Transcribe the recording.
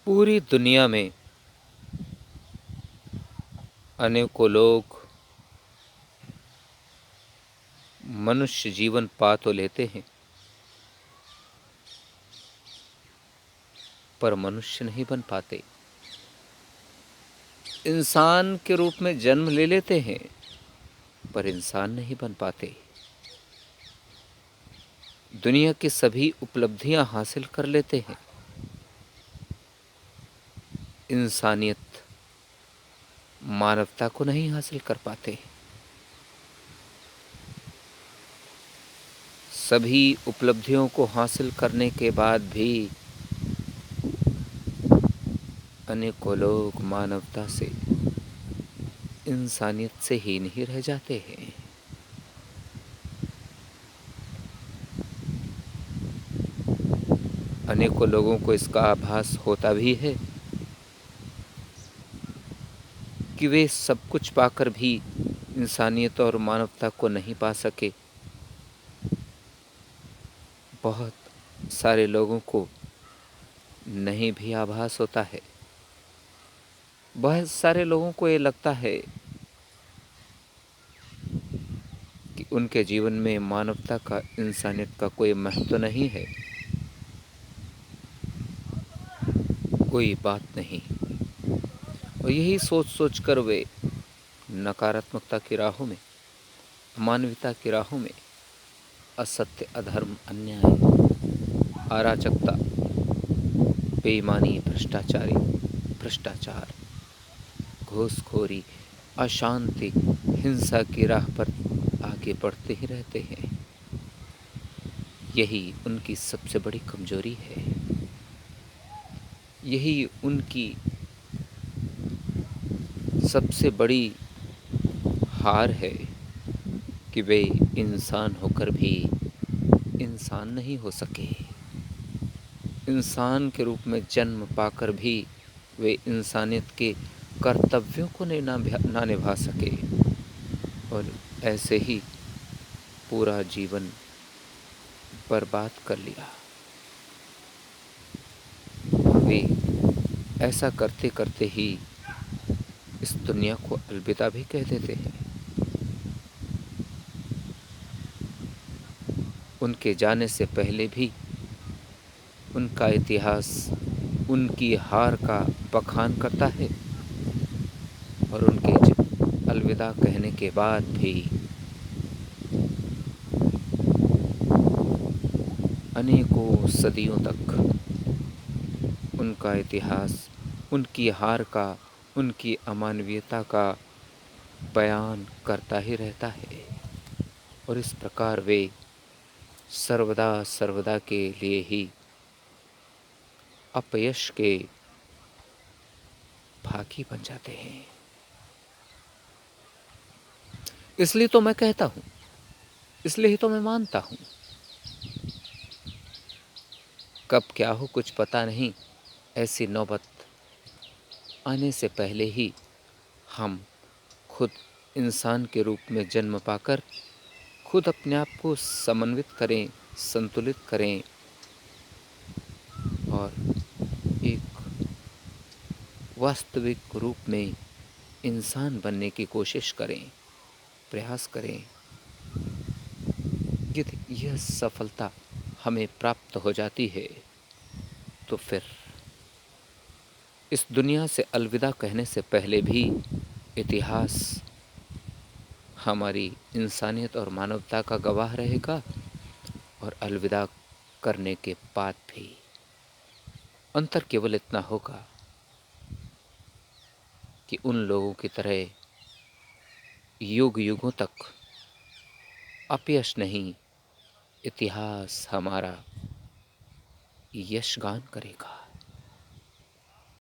पूरी दुनिया में अनेकों लोग मनुष्य जीवन पा तो लेते हैं, पर मनुष्य नहीं बन पाते। इंसान के रूप में जन्म ले लेते हैं, पर इंसान नहीं बन पाते। दुनिया की सभी उपलब्धियां हासिल कर लेते हैं, इंसानियत, मानवता को नहीं हासिल कर पाते। सभी उपलब्धियों को हासिल करने के बाद भी अनेकों लोग मानवता से, इंसानियत से ही नहीं रह जाते हैं। अनेकों लोगों को इसका आभास होता भी है कि वे सब कुछ पाकर भी इंसानियत और मानवता को नहीं पा सके। बहुत सारे लोगों को नहीं भी आभास होता है। बहुत सारे लोगों को ये लगता है कि उनके जीवन में मानवता का, इंसानियत का कोई महत्व नहीं है, कोई बात नहीं। और यही सोच सोच कर वे नकारात्मकता की राहों में, अमानवीयता की राहों में, असत्य, अधर्म, अन्याय, अराजकता, बेईमानी, भ्रष्टाचार, घूसखोरी, अशांति, हिंसा की राह पर आगे बढ़ते ही रहते हैं। यही उनकी सबसे बड़ी कमजोरी है। यही उनकी सबसे बड़ी हार है कि वे इंसान होकर भी इंसान नहीं हो सके। इंसान के रूप में जन्म पाकर भी वे इंसानियत के कर्तव्यों को ना निभा सके, और ऐसे ही पूरा जीवन बर्बाद कर लिया। वे ऐसा करते करते ही इस दुनिया को अलविदा भी कह देते हैं। उनके जाने से पहले भी उनका इतिहास उनकी हार का बखान करता है, और उनके अलविदा कहने के बाद भी अनेकों सदियों तक उनका इतिहास उनकी हार का, उनकी अमानवीयता का बयान करता ही रहता है। और इस प्रकार वे सर्वदा सर्वदा के लिए ही अपयश के भागी बन जाते हैं। इसलिए तो मैं कहता हूं, इसलिए ही तो मैं मानता हूं, कब क्या हो कुछ पता नहीं। ऐसी नौबत आने से पहले ही हम खुद इंसान के रूप में जन्म पाकर खुद अपने आप को समन्वित करें, संतुलित करें, और एक वास्तविक रूप में इंसान बनने की कोशिश करें, प्रयास करें। यदि यह सफलता हमें प्राप्त हो जाती है तो फिर इस दुनिया से अलविदा कहने से पहले भी इतिहास हमारी इंसानियत और मानवता का गवाह रहेगा, और अलविदा करने के बाद भी अंतर केवल इतना होगा कि उन लोगों की तरह युग युगों तक अपयश नहीं, इतिहास हमारा यशगान करेगा।